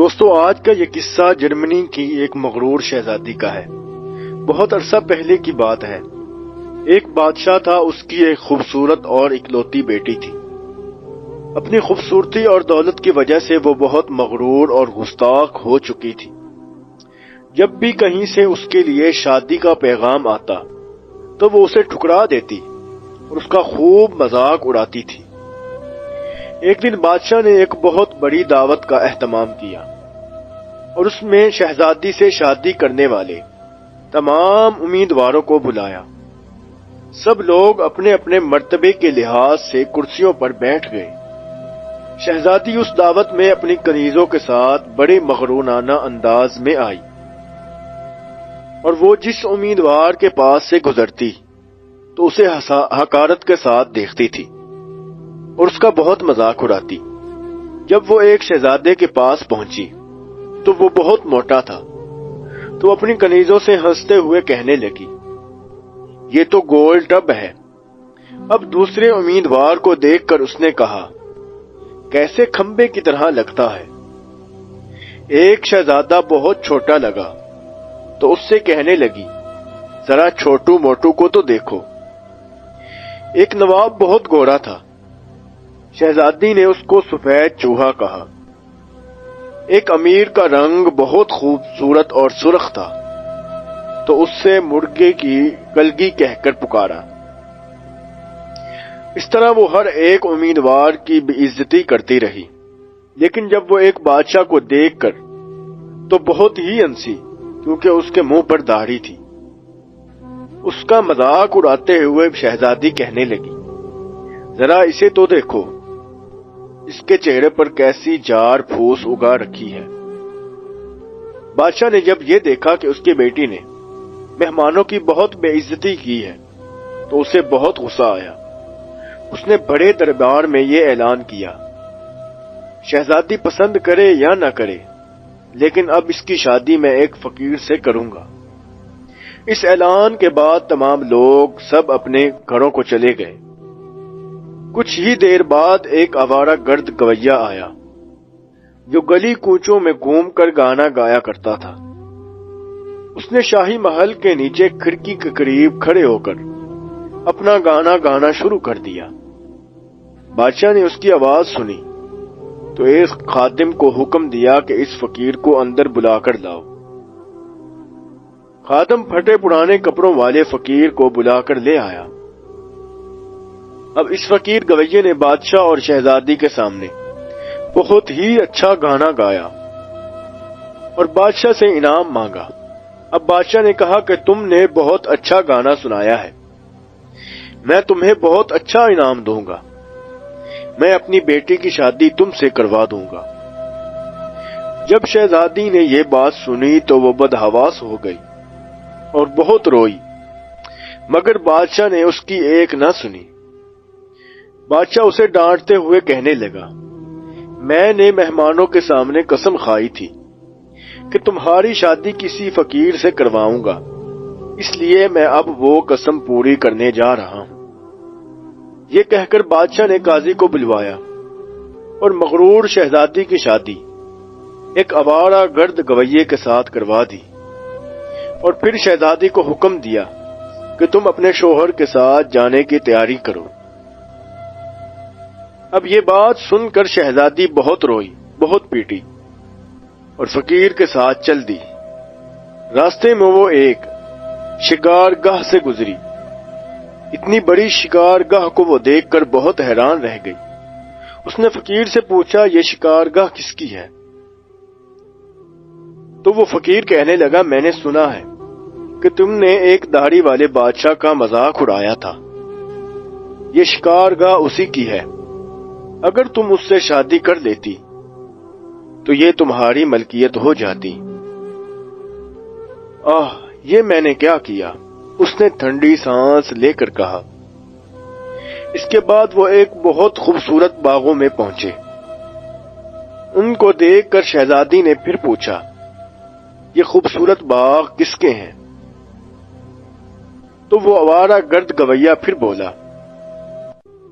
دوستو، آج کا یہ قصہ جرمنی کی ایک مغرور شہزادی کا ہے۔ بہت عرصہ پہلے کی بات ہے۔ ایک بادشاہ تھا، اس کی ایک خوبصورت اور اکلوتی بیٹی تھی۔ اپنی خوبصورتی اور دولت کی وجہ سے وہ بہت مغرور اور گستاخ ہو چکی تھی۔ جب بھی کہیں سے اس کے لیے شادی کا پیغام آتا تو وہ اسے ٹھکرا دیتی اور اس کا خوب مذاق اڑاتی تھی۔ ایک دن بادشاہ نے ایک بہت بڑی دعوت کا اہتمام کیا اور اس میں شہزادی سے شادی کرنے والے تمام امیدواروں کو بلایا۔ سب لوگ اپنے اپنے مرتبے کے لحاظ سے کرسیوں پر بیٹھ گئے۔ شہزادی اس دعوت میں اپنی کنیزوں کے ساتھ بڑے مغرورانہ انداز میں آئی اور وہ جس امیدوار کے پاس سے گزرتی تو اسے حقارت کے ساتھ دیکھتی تھی اور اس کا بہت مذاق اڑاتی۔ جب وہ ایک شہزادے کے پاس پہنچی تو وہ بہت موٹا تھا، تو اپنی کنیزوں سے ہنستے ہوئے کہنے لگی، یہ تو گول ٹب ہے۔ اب دوسرے امیدوار کو دیکھ کر اس نے کہا، کیسے کھمبے کی طرح لگتا ہے۔ ایک شہزادہ بہت چھوٹا لگا تو اس سے کہنے لگی، ذرا چھوٹو موٹو کو تو دیکھو۔ ایک نواب بہت گورا تھا۔ شہزادی نے اس کو سفید چوہا کہا۔ ایک امیر کا رنگ بہت خوبصورت اور سرخ تھا تو اس سے مرغے کی کلگی کہہ کر پکارا۔ اس طرح وہ ہر ایک امیدوار کی بے عزتی کرتی رہی، لیکن جب وہ ایک بادشاہ کو دیکھ کر تو بہت ہی ہنسی، کیونکہ اس کے منہ پر داڑھی تھی۔ اس کا مذاق اڑاتے ہوئے شہزادی کہنے لگی، ذرا اسے تو دیکھو، اس کے چہرے پر کیسی جاڑ پھوس اگا رکھی ہے۔ بادشاہ نے جب یہ دیکھا کہ اس کی بیٹی نے مہمانوں کی بہت بے عزتی کی ہے تو اسے بہت غصہ آیا۔ اس نے بڑے دربار میں یہ اعلان کیا، شہزادی پسند کرے یا نہ کرے، لیکن اب اس کی شادی میں ایک فقیر سے کروں گا۔ اس اعلان کے بعد تمام لوگ سب اپنے گھروں کو چلے گئے۔ کچھ ہی دیر بعد ایک آوارہ گرد گویا آیا جو گلی کوچوں میں گھوم کر گانا گایا کرتا تھا۔ اس نے شاہی محل کے نیچے کھڑکی کے قریب کھڑے ہو کر اپنا گانا گانا شروع کر دیا۔ بادشاہ نے اس کی آواز سنی تو ایک خادم کو حکم دیا کہ اس فقیر کو اندر بلا کر لاؤ۔ خادم پھٹے پرانے کپڑوں والے فقیر کو بلا کر لے آیا۔ اب اس فقیر گویے نے بادشاہ اور شہزادی کے سامنے بہت ہی اچھا گانا گایا اور بادشاہ سے انعام مانگا۔ اب بادشاہ نے کہا کہ تم نے بہت اچھا گانا سنایا ہے، میں تمہیں بہت اچھا انعام دوں گا، میں اپنی بیٹی کی شادی تم سے کروا دوں گا۔ جب شہزادی نے یہ بات سنی تو وہ بدحواس ہو گئی اور بہت روئی، مگر بادشاہ نے اس کی ایک نہ سنی۔ بادشاہ اسے ڈانٹتے ہوئے کہنے لگا، میں نے مہمانوں کے سامنے قسم کھائی تھی کہ تمہاری شادی کسی فقیر سے کرواؤں گا، اس لیے میں اب وہ قسم پوری کرنے جا رہا ہوں۔ یہ کہہ کر بادشاہ نے قاضی کو بلوایا اور مغرور شہزادی کی شادی ایک آوارہ گرد گویے کے ساتھ کروا دی، اور پھر شہزادی کو حکم دیا کہ تم اپنے شوہر کے ساتھ جانے کی تیاری کرو۔ اب یہ بات سن کر شہزادی بہت روئی، بہت پیٹی اور فقیر کے ساتھ چل دی۔ راستے میں وہ ایک شکار گاہ سے گزری۔ اتنی بڑی شکار گاہ کو وہ دیکھ کر بہت حیران رہ گئی۔ اس نے فقیر سے پوچھا، یہ شکار گاہ کس کی ہے؟ تو وہ فقیر کہنے لگا، میں نے سنا ہے کہ تم نے ایک داڑھی والے بادشاہ کا مذاق اڑایا تھا، یہ شکار گاہ اسی کی ہے۔ اگر تم اس سے شادی کر لیتی تو یہ تمہاری ملکیت ہو جاتی۔ یہ میں نے کیا کیا، اس نے ٹھنڈی سانس لے کر کہا۔ اس کے بعد وہ ایک بہت خوبصورت باغوں میں پہنچے۔ ان کو دیکھ کر شہزادی نے پھر پوچھا، یہ خوبصورت باغ کس کے ہیں؟ تو وہ آوارہ گرد گویا پھر بولا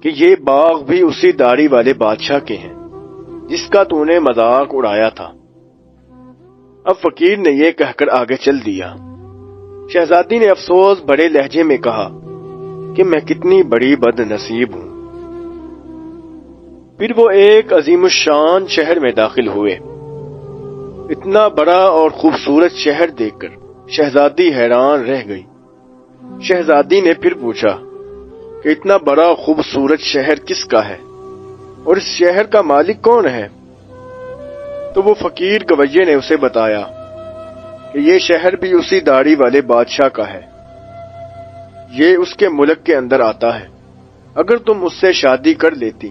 کہ یہ باغ بھی اسی داڑھی والے بادشاہ کے ہیں جس کا تو نے مذاق اڑایا تھا۔ اب فقیر نے یہ کہہ کر آگے چل دیا۔ شہزادی نے افسوس بڑے لہجے میں کہا کہ میں کتنی بڑی بد نصیب ہوں۔ پھر وہ ایک عظیم الشان شہر میں داخل ہوئے۔ اتنا بڑا اور خوبصورت شہر دیکھ کر شہزادی حیران رہ گئی۔ شہزادی نے پھر پوچھا کہ اتنا بڑا خوبصورت شہر کس کا ہے اور اس شہر کا مالک کون ہے؟ تو وہ فقیر گویے نے اسے بتایا کہ یہ شہر بھی اسی داڑھی والے بادشاہ کا ہے، یہ اس کے ملک کے اندر آتا ہے، اگر تم اس سے شادی کر لیتی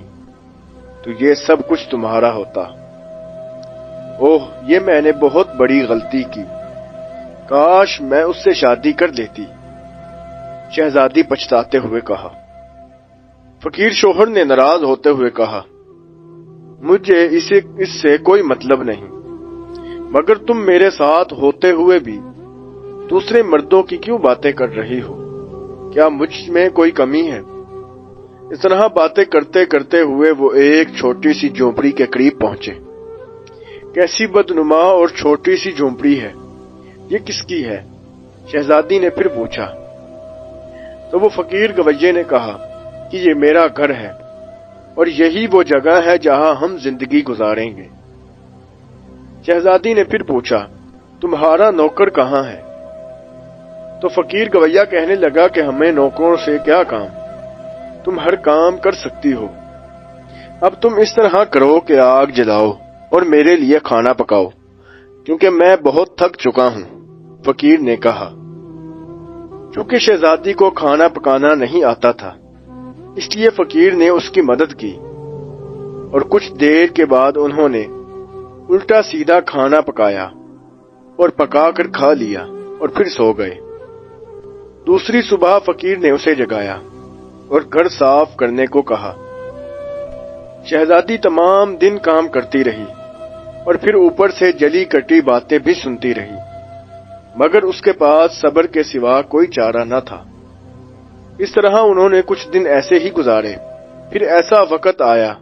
تو یہ سب کچھ تمہارا ہوتا۔ اوہ، یہ میں نے بہت بڑی غلطی کی، کاش میں اس سے شادی کر لیتی، شہزادی پچھتاتے ہوئے کہا۔ فقیر شوہر نے ناراض ہوتے ہوئے کہا، مجھے اس سے کوئی مطلب نہیں، مگر تم میرے ساتھ ہوتے ہوئے بھی دوسرے مردوں کی کیوں باتیں کر رہی ہو؟ کیا مجھ میں کوئی کمی ہے؟ اس طرح باتیں کرتے کرتے ہوئے وہ ایک چھوٹی سی جھونپڑی کے قریب پہنچے۔ کیسی بدنما اور چھوٹی سی جھونپڑی ہے، یہ کس کی ہے؟ شہزادی نے پھر پوچھا۔ تو وہ فقیر گویے نے کہا کہ یہ میرا گھر ہے اور یہی وہ جگہ ہے جہاں ہم زندگی گزاریں گے۔ شہزادی نے پھر پوچھا، تمہارا نوکر کہاں ہے؟ تو فقیر گویا کہنے لگا کہ ہمیں نوکروں سے کیا کام، تم ہر کام کر سکتی ہو، اب تم اس طرح کرو کہ آگ جلاؤ اور میرے لیے کھانا پکاؤ، کیونکہ میں بہت تھک چکا ہوں، فقیر نے کہا۔ چونکہ شہزادی کو کھانا پکانا نہیں آتا تھا، اس لیے فقیر نے اس کی مدد کی اور کچھ دیر کے بعد انہوں نے الٹا سیدھا کھانا پکایا اور پکا کر کھا لیا اور پھر سو گئے۔ دوسری صبح فقیر نے اسے جگایا اور گھر صاف کرنے کو کہا۔ شہزادی تمام دن کام کرتی رہی اور پھر اوپر سے جلی کٹی باتیں بھی سنتی رہی، مگر اس کے پاس صبر کے سوا کوئی چارہ نہ تھا۔ اس طرح انہوں نے کچھ دن ایسے ہی گزارے۔ پھر ایسا وقت آیا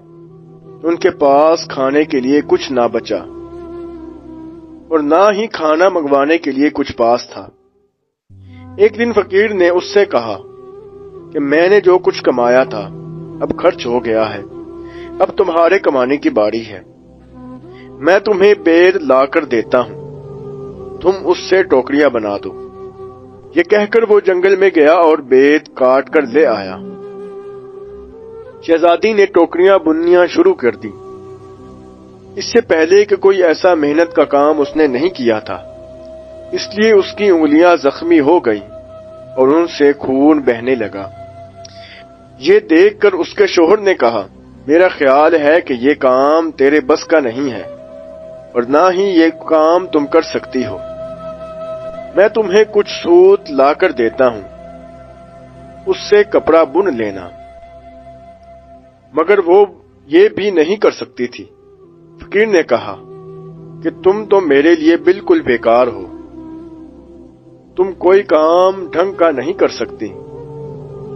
ان کے پاس کھانے کے لیے کچھ نہ بچا اور نہ ہی کھانا منگوانے کے لیے کچھ پاس تھا۔ ایک دن فقیر نے اس سے کہا کہ میں نے جو کچھ کمایا تھا اب خرچ ہو گیا ہے، اب تمہارے کمانے کی باری ہے، میں تمہیں بید لا کر دیتا ہوں، تم اس سے ٹوکریاں بنا دو۔ یہ کہہ کر وہ جنگل میں گیا اور بید کاٹ کر لے آیا۔ شہزادی نے ٹوکریاں بننیاں شروع کر دی۔ اس سے پہلے کہ کوئی ایسا محنت کا کام اس نے نہیں کیا تھا، اس لیے اس کی انگلیاں زخمی ہو گئیں اور ان سے خون بہنے لگا۔ یہ دیکھ کر اس کے شوہر نے کہا، میرا خیال ہے کہ یہ کام تیرے بس کا نہیں ہے اور نہ ہی یہ کام تم کر سکتی ہو، میں تمہیں کچھ سوت لا کر دیتا ہوں، اس سے کپڑا بن لینا۔ مگر وہ یہ بھی نہیں کر سکتی تھی۔ فقیر نے کہا کہ تم تو میرے لیے بالکل بیکار ہو، تم کوئی کام ڈھنگ کا نہیں کر سکتی،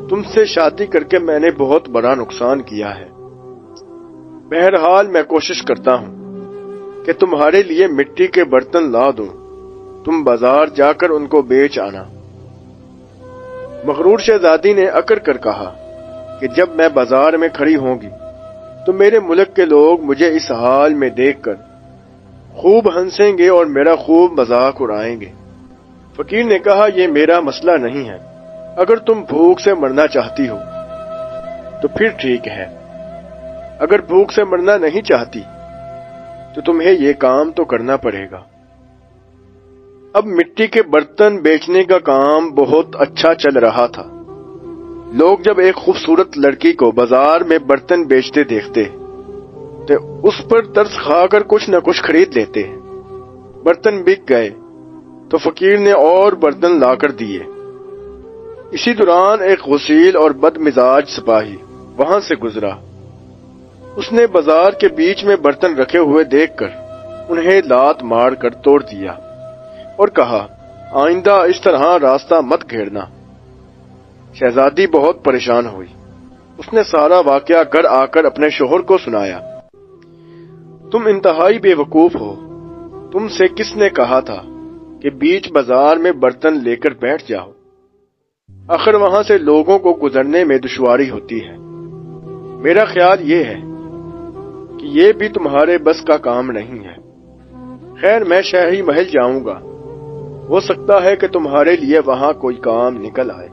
تم سے شادی کر کے میں نے بہت بڑا نقصان کیا ہے، بہرحال میں کوشش کرتا ہوں کہ تمہارے لیے مٹی کے برتن لا دوں، تم بازار جا کر ان کو بیچ آنا۔ مغرور شہزادی نے اکڑ کر کہا کہ جب میں بازار میں کھڑی ہوں گی تو میرے ملک کے لوگ مجھے اس حال میں دیکھ کر خوب ہنسیں گے اور میرا خوب مذاق اڑائیں گے۔ فقیر نے کہا، یہ میرا مسئلہ نہیں ہے، اگر تم بھوک سے مرنا چاہتی ہو تو پھر ٹھیک ہے، اگر بھوک سے مرنا نہیں چاہتی تو تمہیں یہ کام تو کرنا پڑے گا۔ اب مٹی کے برتن بیچنے کا کام بہت اچھا چل رہا تھا۔ لوگ جب ایک خوبصورت لڑکی کو بازار میں برتن بیچتے دیکھتے تو اس پر ترس کھا کر کچھ نہ کچھ خرید لیتے۔ برتن بک گئے تو فقیر نے اور برتن لا کر دیے۔ اسی دوران ایک غسیل اور بد مزاج سپاہی وہاں سے گزرا۔ اس نے بازار کے بیچ میں برتن رکھے ہوئے دیکھ کر انہیں لات مار کر توڑ دیا اور کہا، آئندہ اس طرح راستہ مت گھیرنا۔ شہزادی بہت پریشان ہوئی۔ اس نے سارا واقعہ گھر آ کر اپنے شوہر کو سنایا۔ تم انتہائی بے وقوف ہو، تم سے کس نے کہا تھا کہ بیچ بازار میں برتن لے کر بیٹھ جاؤ؟ آخر وہاں سے لوگوں کو گزرنے میں دشواری ہوتی ہے۔ میرا خیال یہ ہے کہ یہ بھی تمہارے بس کا کام نہیں ہے۔ خیر، میں شاہی محل جاؤں گا، ہو سکتا ہے کہ تمہارے لیے وہاں کوئی کام نکل آئے۔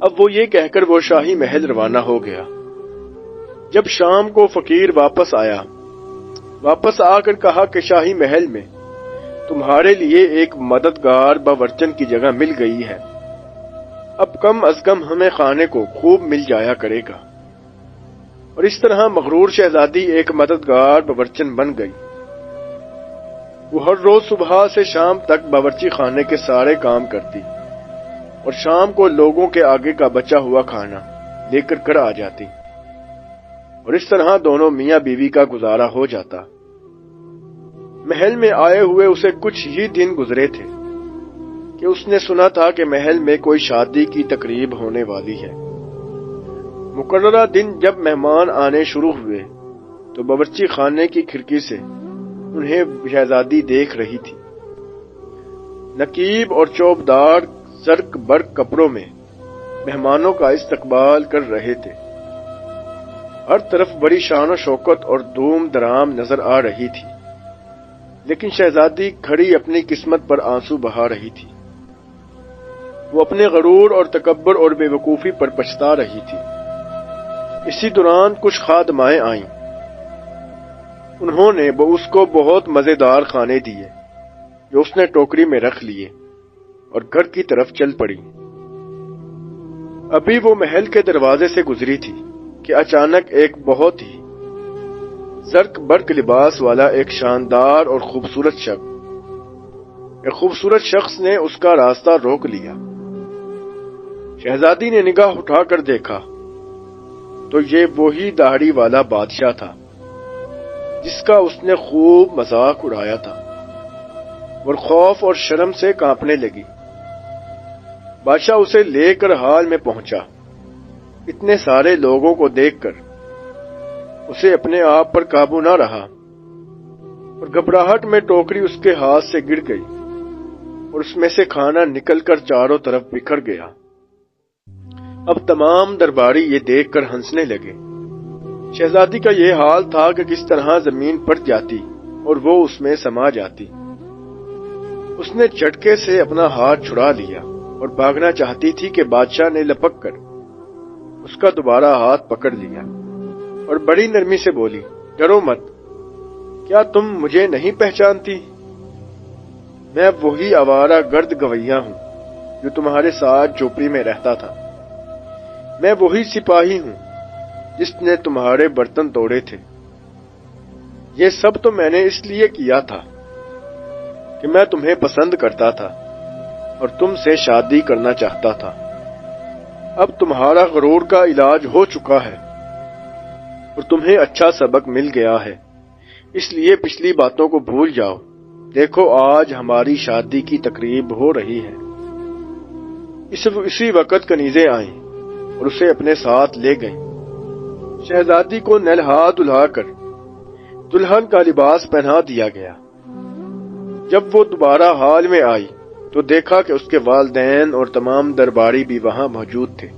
اب وہ یہ کہہ کر وہ شاہی محل روانہ ہو گیا۔ جب شام کو فقیر واپس آ کر کہا کہ شاہی محل میں تمہارے لیے ایک مددگار باورچن کی جگہ مل گئی ہے، اب کم از کم ہمیں کھانے کو خوب مل جایا کرے گا۔ اور اس طرح مغرور شہزادی ایک مددگار باورچن بن گئی۔ وہ ہر روز صبح سے شام تک باورچی خانے کے سارے کام کرتی اور شام کو لوگوں کے آگے کا بچا ہوا کھانا لے کر آ جاتی، اور اس طرح دونوں میاں بیوی کا گزارا ہو جاتا۔ محل میں آئے ہوئے اسے کچھ ہی دن گزرے تھے کہ اس نے سنا تھا کہ محل میں کوئی شادی کی تقریب ہونے والی ہے۔ مقررہ دن جب مہمان آنے شروع ہوئے تو باورچی خانے کی کھڑکی سے انہیں شہزادی دیکھ رہی تھی۔ نقیب اور چوبدار زرق برق کپڑوں میں مہمانوں کا استقبال کر رہے تھے۔ ہر طرف بڑی شان و شوکت اور دھوم دھڑام نظر آ رہی تھی، لیکن شہزادی کھڑی اپنی قسمت پر آنسو بہا رہی تھی۔ وہ اپنے غرور اور تکبر اور بے وقوفی پر پچھتا رہی تھی۔ اسی دوران کچھ خادمائیں آئیں۔ انہوں نے اس کو بہت مزیدار کھانے دیے جو اس نے ٹوکری میں رکھ لیے اور گھر کی طرف چل پڑی۔ ابھی وہ محل کے دروازے سے گزری تھی کہ اچانک ایک بہت ہی زرق برق لباس والا ایک شاندار اور خوبصورت شخص نے اس کا راستہ روک لیا۔ شہزادی نے نگاہ اٹھا کر دیکھا تو یہ وہی داڑھی والا بادشاہ تھا جس کا اس نے خوب مذاق اڑایا تھا، اور خوف اور شرم سے کانپنے لگی۔ بادشاہ اسے لے کر ہال میں پہنچا۔ اتنے سارے لوگوں کو دیکھ کر اسے اپنے آپ پر قابو نہ رہا اور گھبراہٹ میں ٹوکری اس کے ہاتھ سے گر گئی اور اس میں سے کھانا نکل کر چاروں طرف بکھر گیا۔ اب تمام درباری یہ دیکھ کر ہنسنے لگے۔ شہزادی کا یہ حال تھا کہ کس طرح زمین پھٹ جاتی اور وہ اس میں سما جاتی۔ اس نے جھٹکے سے اپنا ہاتھ چھڑا لیا اور بھاگنا چاہتی تھی کہ بادشاہ نے لپک کر اس کا دوبارہ ہاتھ پکڑ لیا اور بڑی نرمی سے بولی، ڈرو مت، کیا تم مجھے نہیں پہچانتی؟ میں وہی آوارہ گرد گویہ ہوں جو تمہارے ساتھ جھوپڑی میں رہتا تھا۔ میں وہی سپاہی ہوں جس نے تمہارے برتن توڑے تھے۔ یہ سب تو میں نے اس لیے کیا تھا کہ میں تمہیں پسند کرتا تھا اور تم سے شادی کرنا چاہتا تھا۔ اب تمہارا غرور کا علاج ہو چکا ہے اور تمہیں اچھا سبق مل گیا ہے، اس لیے پچھلی باتوں کو بھول جاؤ۔ دیکھو آج ہماری شادی کی تقریب ہو رہی ہے۔ اسی وقت کنیزیں آئیں اور اسے اپنے ساتھ لے گئیں۔ شہزادی کو نلہا دلہا کر دلہن کا لباس پہنا دیا گیا۔ جب وہ دوبارہ ہال میں آئی تو دیکھا کہ اس کے والدین اور تمام درباری بھی وہاں موجود تھے۔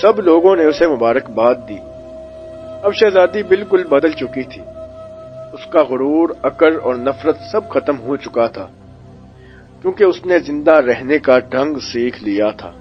سب لوگوں نے اسے مبارکباد دی۔ اب شہزادی بالکل بدل چکی تھی۔ اس کا غرور، اکڑ اور نفرت سب ختم ہو چکا تھا، کیونکہ اس نے زندہ رہنے کا ڈھنگ سیکھ لیا تھا۔